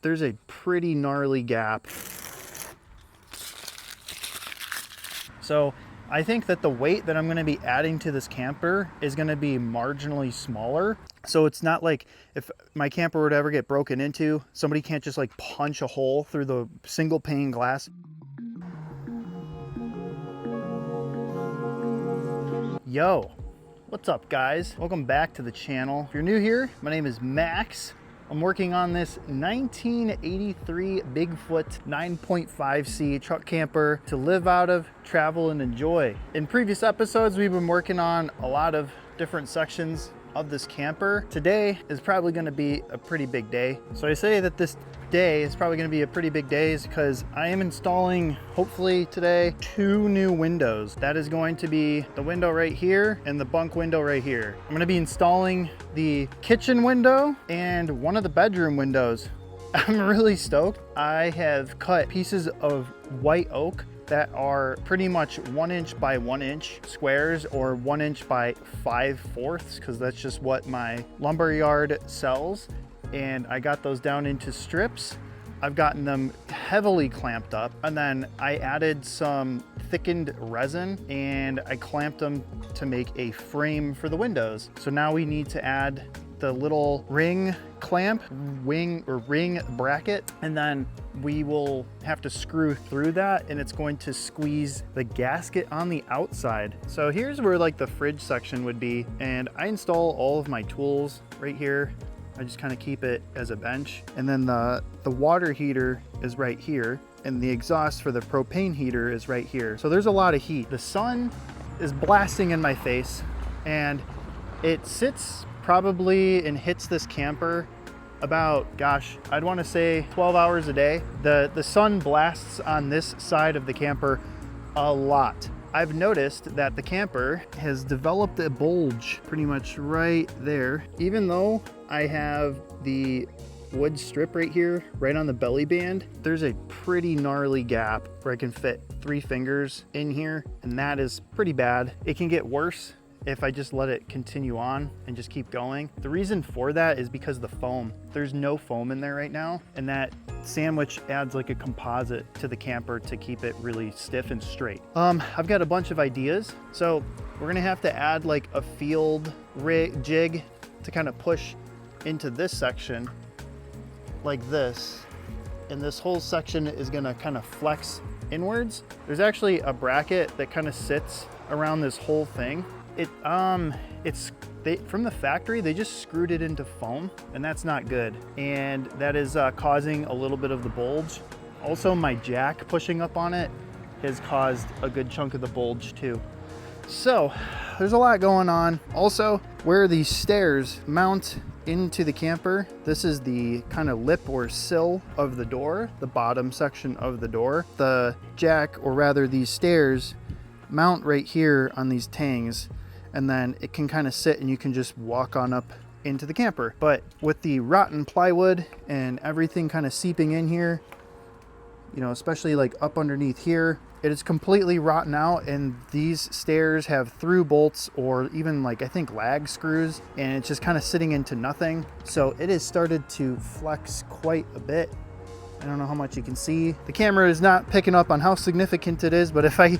there's a pretty gnarly gap. So I think that the weight that I'm going to be adding to this camper is going to be marginally smaller. So it's not like if my camper would ever get broken into, somebody can't just like punch a hole through the single pane glass. Yo, what's up guys? Welcome back to the channel. If you're new here, my name is Max. I'm working on this 1983 Bigfoot 9.5C truck camper to live out of, travel, and enjoy. In previous episodes, we've been working on a lot of different sections of this camper. Today is probably going to be a pretty big day. So I say that this day is probably going to be a pretty big day is because I am installing, hopefully today, 2 new windows. That is going to be the window right here and the bunk window right here. I'm going to be installing the kitchen window and one of the bedroom windows. I'm really stoked. I have cut pieces of white oak that are pretty much 1 inch by 1 inch squares, or 1 inch by 5/4, because that's just what my lumber yard sells. And I got those down into strips. I've gotten them heavily clamped up, and then I added some thickened resin and I clamped them to make a frame for the windows. So now we need to add the little ring clamp, ring bracket, and then we will have to screw through that, and it's going to squeeze the gasket on the outside. So here's where like the fridge section would be, and I install all of my tools right here. I just kind of keep it as a bench, and then the water heater is right here, and the exhaust for the propane heater is right here. So there's a lot of heat. The sun is blasting in my face, and it sits probably and hits this camper about, gosh, I'd want to say 12 hours a day. The sun blasts on this side of the camper a lot. I've noticed that the camper has developed a bulge pretty much right there. Even though I have the wood strip right here, right on the belly band, there's a pretty gnarly gap where I can fit 3 fingers in here, and that is pretty bad. It can get worse if I just let it continue on and just keep going. The reason for that is because the foam. There's no foam in there right now, and that sandwich adds like a composite to the camper to keep it really stiff and straight. I've got a bunch of ideas. So we're gonna have to add like a field jig to kind of push into this section like this, and this whole section is gonna kind of flex inwards. There's actually a bracket that kind of sits around this whole thing. From the factory, they just screwed it into foam, and that's not good. And that is causing a little bit of the bulge. Also, my jack pushing up on it has caused a good chunk of the bulge too. So there's a lot going on. Also, where these stairs mount into the camper, this is the kind of lip or sill of the door, the bottom section of the door. The jack, or rather these stairs, mount right here on these tangs, and then it can kind of sit and you can just walk on up into the camper. But with the rotten plywood and everything kind of seeping in here, you know, especially like up underneath here, it is completely rotten out, and these stairs have through bolts or even like I think lag screws, and it's just kind of sitting into nothing. So it has started to flex quite a bit. I don't know how much you can see. The camera is not picking up on how significant it is, but if I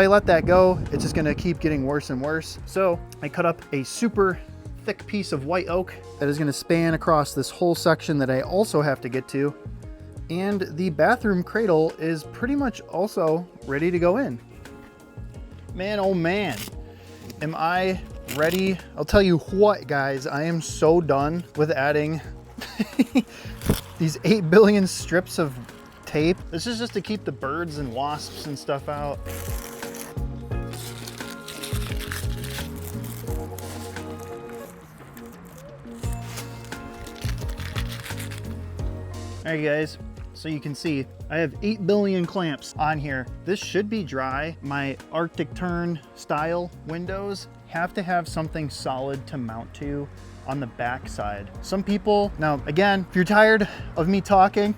let that go, it's just gonna keep getting worse and worse. So I cut up a super thick piece of white oak that is gonna span across this whole section that I also have to get to. And the bathroom cradle is pretty much also ready to go in. Man, oh man, am I ready? I'll tell you what, guys, I am so done with adding these 8 billion strips of tape. This is just to keep the birds and wasps and stuff out. All right, guys. So you can see I have 8 billion clamps on here. This should be dry. My Arctic Tern style windows have to have something solid to mount to on the back side. Some people, now again, if you're tired of me talking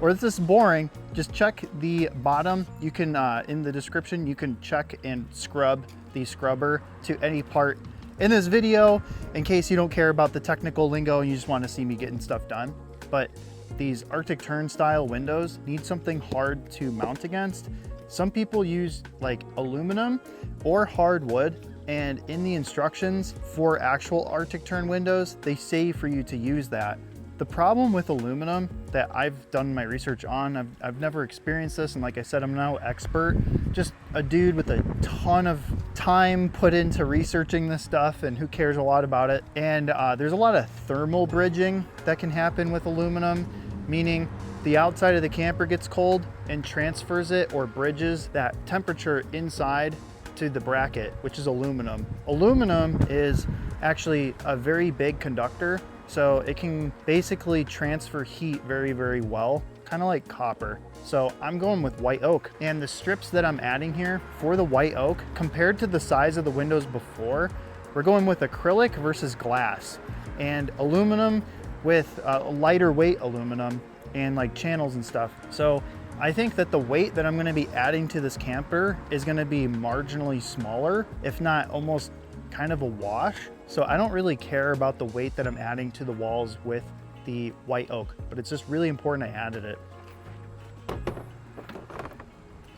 or this is boring, just check the bottom. You can, in the description, you can check and scrub the scrubber to any part in this video in case you don't care about the technical lingo and you just want to see me getting stuff done. But these Arctic Tern style windows need something hard to mount against. Some people use like aluminum or hardwood, and in the instructions for actual Arctic Tern windows, they say for you to use that. The problem with aluminum that I've done my research on, I've never experienced this, and like I said, I'm no expert, just a dude with a ton of time put into researching this stuff, and who cares a lot about it. And there's a lot of thermal bridging that can happen with aluminum, meaning the outside of the camper gets cold and transfers it or bridges that temperature inside to the bracket, which is aluminum. Aluminum is actually a very big conductor, so it can basically transfer heat very, very well, kind of like copper. So I'm going with white oak, and the strips that I'm adding here for the white oak, compared to the size of the windows before, we're going with acrylic versus glass, and aluminum with lighter weight aluminum and like channels and stuff. So I think that the weight that I'm going to be adding to this camper is going to be marginally smaller, if not almost kind of a wash. So I don't really care about the weight that I'm adding to the walls with the white oak, but it's just really important I added it.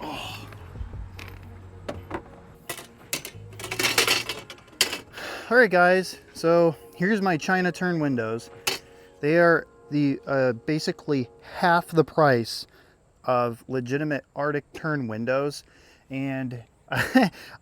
Oh. All right, guys, so here's my China Tern windows. They are the basically half the price of legitimate Arctic Tern windows, and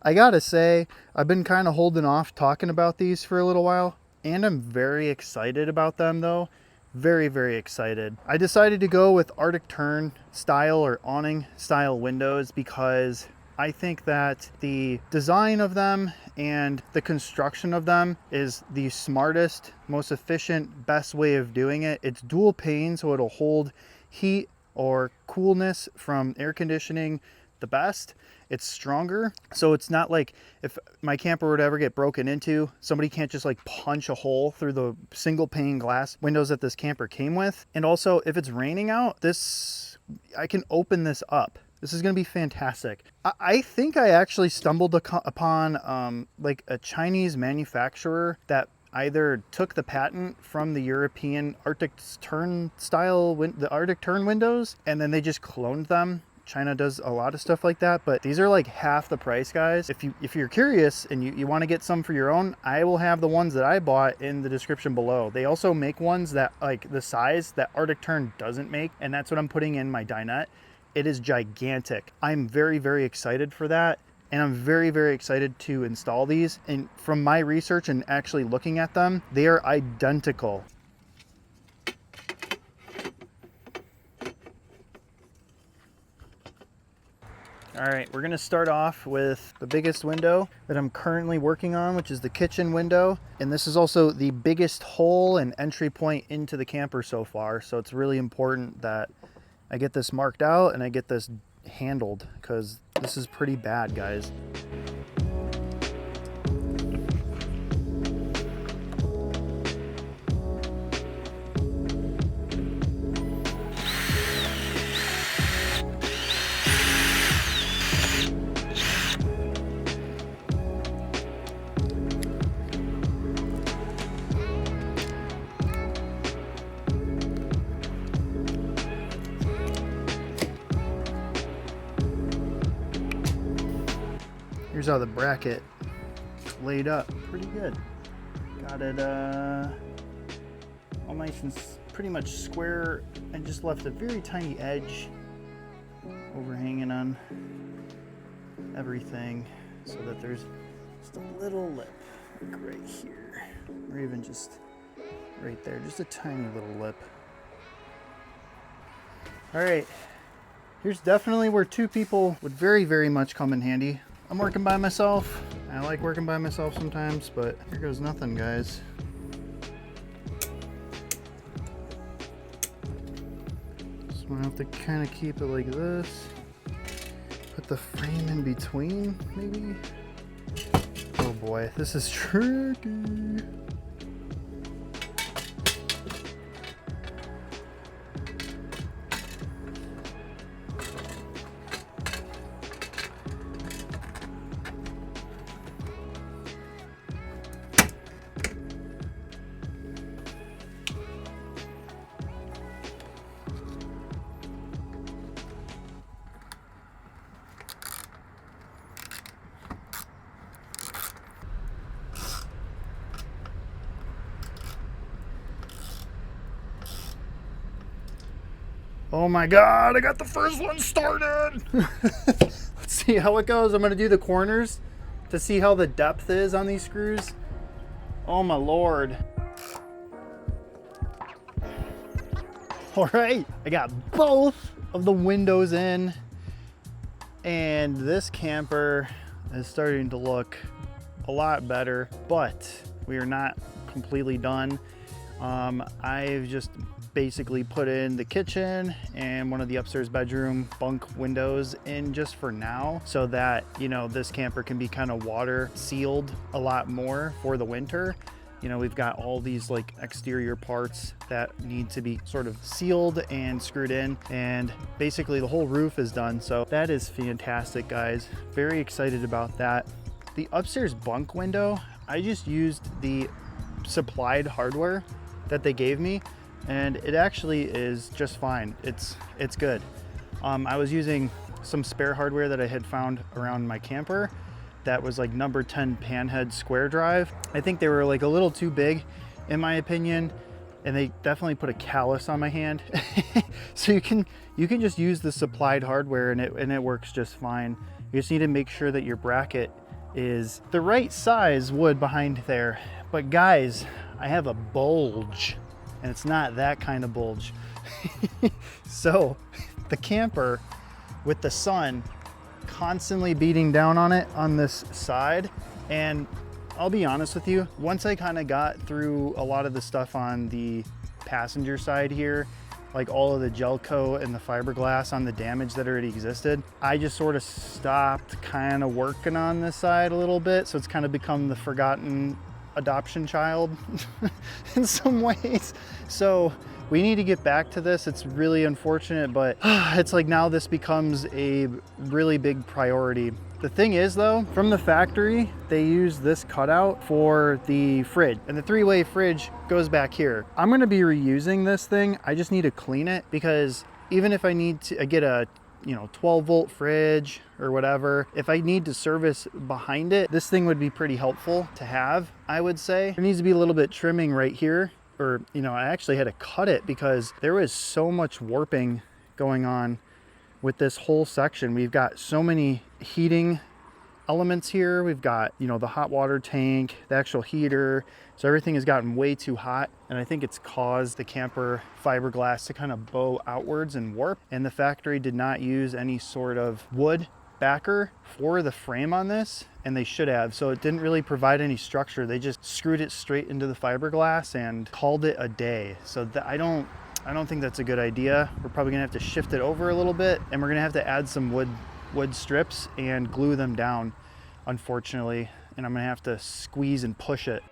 I gotta say, I've been kind of holding off talking about these for a little while, and I'm very excited about them though. Very, very excited. I decided to go with Arctic Tern style or awning style windows because I think that the design of them and the construction of them is the smartest, most efficient, best way of doing it. It's dual pane, so it'll hold heat or coolness from air conditioning the best. It's stronger, so it's not like if my camper would ever get broken into, somebody can't just like punch a hole through the single pane glass windows that this camper came with. And also, if it's raining out, I can open this up. This is going to be fantastic. I think I actually stumbled upon like a Chinese manufacturer that either took the patent from the European Arctic Tern style, the Arctic Tern windows, and then they just cloned them. China does a lot of stuff like that, but these are like half the price, guys. If you're curious and you want to get some for your own, I will have the ones that I bought in the description below. They also make ones that like the size that Arctic Tern doesn't make, and that's what I'm putting in my dinette. It is gigantic. I'm very, very excited for that, and I'm very, very excited to install these. And from my research and actually looking at them, they are identical. All right, we're gonna start off with the biggest window that I'm currently working on, which is the kitchen window. And this is also the biggest hole and entry point into the camper so far. So it's really important that I get this marked out and I get this handled, because this is pretty bad, guys. Here's how the bracket laid up. Pretty good. Got it all nice and pretty much square. I just left a very tiny edge overhanging on everything so that there's just a little lip, like right here, or even just right there, just a tiny little lip. All right, here's definitely where two people would very, very much come in handy. I'm working by myself. I like working by myself sometimes, but here goes nothing, guys. So I'm gonna have to kind of keep it like this. Put the frame in between, maybe. Oh boy, this is tricky. Oh my God, I got the first one started. Let's see how it goes. I'm gonna do the corners to see how the depth is on these screws. Oh my Lord. All right, I got both of the windows in, and this camper is starting to look a lot better, but we are not completely done. I've just basically put in the kitchen and one of the upstairs bedroom bunk windows in just for now, so that, you know, this camper can be kind of water sealed a lot more for the winter. You know, we've got all these like exterior parts that need to be sort of sealed and screwed in, and basically the whole roof is done. So that is fantastic, guys. Very excited about that. The upstairs bunk window, I just used the supplied hardware that they gave me, and it actually is just fine. It's good. I was using some spare hardware that I had found around my camper that was like number 10 panhead square drive. I think they were like a little too big in my opinion, and they definitely put a callus on my hand. So you can just use the supplied hardware and it works just fine. You just need to make sure that your bracket is the right size wood behind there. But guys, I have a bulge, and it's not that kind of bulge. So the camper, with the sun constantly beating down on it on this side, and I'll be honest with you, once I kind of got through a lot of the stuff on the passenger side here, like all of the gel coat and the fiberglass on the damage that already existed, I just sort of stopped kind of working on this side a little bit. So it's kind of become the forgotten adoption child in some ways. So we need to get back to this. It's really unfortunate, but it's like now this becomes a really big priority. The thing is though, from the factory, they use this cutout for the fridge, and the 3-way fridge goes back here. I'm gonna be reusing this thing. I just need to clean it, because even if I need to get a 12-volt fridge or whatever, if I need to service behind it, this thing would be pretty helpful to have, I would say. There needs to be a little bit trimming right here, or I actually had to cut it because there was so much warping going on with this whole section. We've got so many heating elements here. We've got, the hot water tank, the actual heater. So everything has gotten way too hot, and I think it's caused the camper fiberglass to kind of bow outwards and warp. And the factory did not use any sort of wood backer for the frame on this, and they should have. So it didn't really provide any structure. They just screwed it straight into the fiberglass and called it a day. So I don't think that's a good idea. We're probably gonna have to shift it over a little bit, and we're gonna have to add some wood strips and glue them down, unfortunately. And I'm gonna have to squeeze and push it.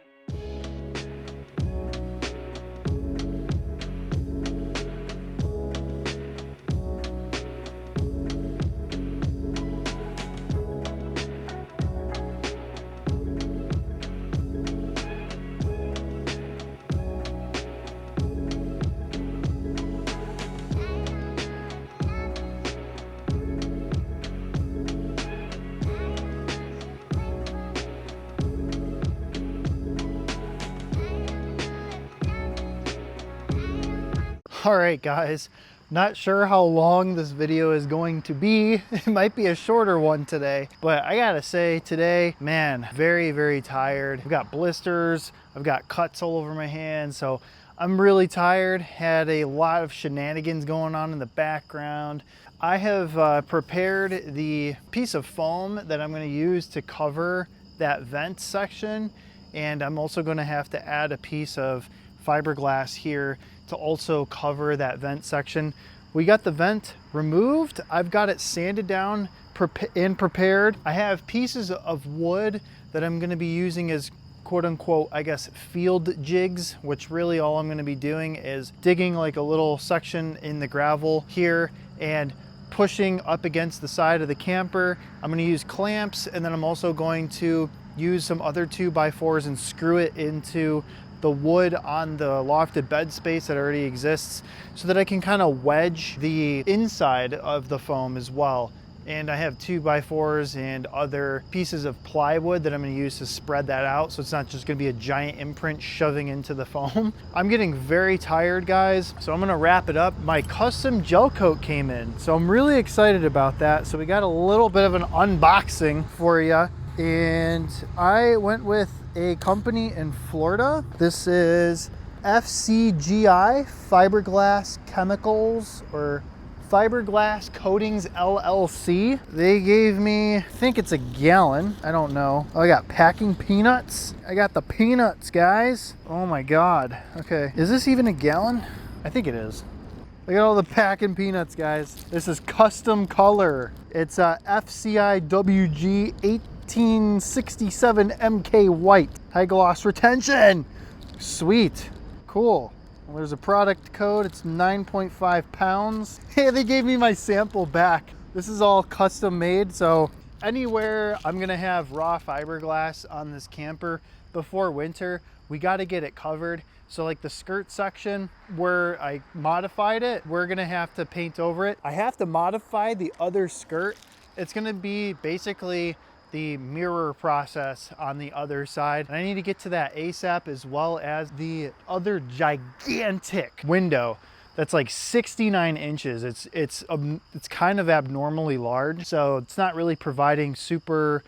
All right, guys, not sure how long this video is going to be. It might be a shorter one today, but I gotta say today, man, very, very tired. I've got blisters, I've got cuts all over my hands, so I'm really tired. Had a lot of shenanigans going on in the background. I have prepared the piece of foam that I'm gonna use to cover that vent section, and I'm also gonna have to add a piece of fiberglass here to also cover that vent section. We got the vent removed. I've got it sanded down and prepared. I have pieces of wood that I'm gonna be using as quote unquote, I guess, field jigs, which really all I'm gonna be doing is digging like a little section in the gravel here and pushing up against the side of the camper. I'm gonna use clamps, and then I'm also going to use some other 2x4s and screw it into the wood on the lofted bed space that already exists, so that I can kind of wedge the inside of the foam as well. and I have 2x4s and other pieces of plywood that I'm going to use to spread that out, so it's not just going to be a giant imprint shoving into the foam. I'm getting very tired, guys, so I'm going to wrap it up. My custom gel coat came in, so I'm really excited about that. So we got a little bit of an unboxing for you, and I went with a company in Florida. This is FCGI, Fiberglass Chemicals, or Fiberglass Coatings LLC. They gave me, I think it's a gallon, I don't know. Oh, I got packing peanuts. I got the peanuts, guys. Oh my God. Okay, is this even a gallon? I think it is. Look at all the packing peanuts, guys. This is custom color. It's a FCIWG 1867 MK white. High gloss retention. Sweet. Cool. Well, there's a product code. It's 9.5 pounds. Hey, they gave me my sample back. This is all custom made, so anywhere I'm gonna have raw fiberglass on this camper before winter, we got to get it covered. So like the skirt section where I modified it, we're gonna have to paint over it. I have to modify the other skirt. It's gonna be basically the mirror process on the other side. And I need to get to that ASAP, as well as the other gigantic window that's like 69 inches. It's kind of abnormally large, so it's not really providing super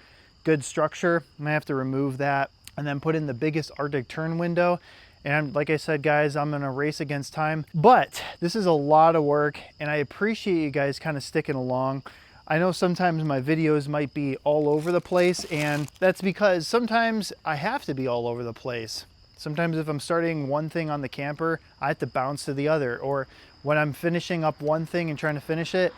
good structure. I'm gonna have to remove that and then put in the biggest Arctic Tern window. And like I said, guys, I'm gonna race against time, but this is a lot of work, and I appreciate you guys kind of sticking along. I know sometimes my videos might be all over the place, and that's because sometimes I have to be all over the place. Sometimes if I'm starting one thing on the camper, I have to bounce to the other, or when I'm finishing up one thing and trying to finish it,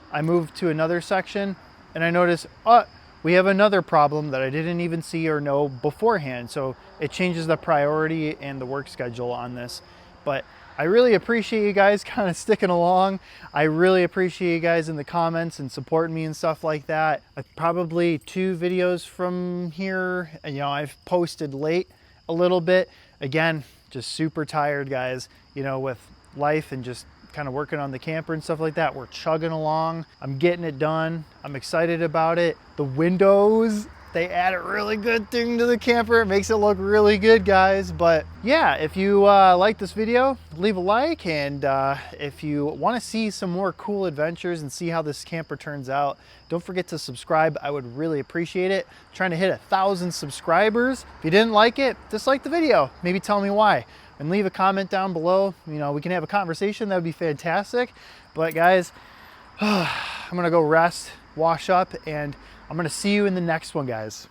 I move to another section and I notice, oh, we have another problem that I didn't even see or know beforehand. So it changes the priority and the work schedule on this. But I really appreciate you guys kind of sticking along. I really appreciate you guys in the comments and supporting me and stuff like that. Probably 2 videos from here, you know, I've posted late a little bit. Again, just super tired, guys, you know, with life and just kind of working on the camper and stuff like that. We're chugging along. I'm getting it done. I'm excited about it. The windows, they add a really good thing to the camper. It makes it look really good, guys. But yeah, if you like this video, leave a like. And if you want to see some more cool adventures and see how this camper turns out, don't forget to subscribe. I would really appreciate it. I'm trying to hit 1,000 subscribers. If you didn't like it, dislike the video. Maybe tell me why. And leave a comment down below. You know, we can have a conversation. That would be fantastic. But guys, I'm gonna go rest, wash up, and I'm gonna see you in the next one, guys.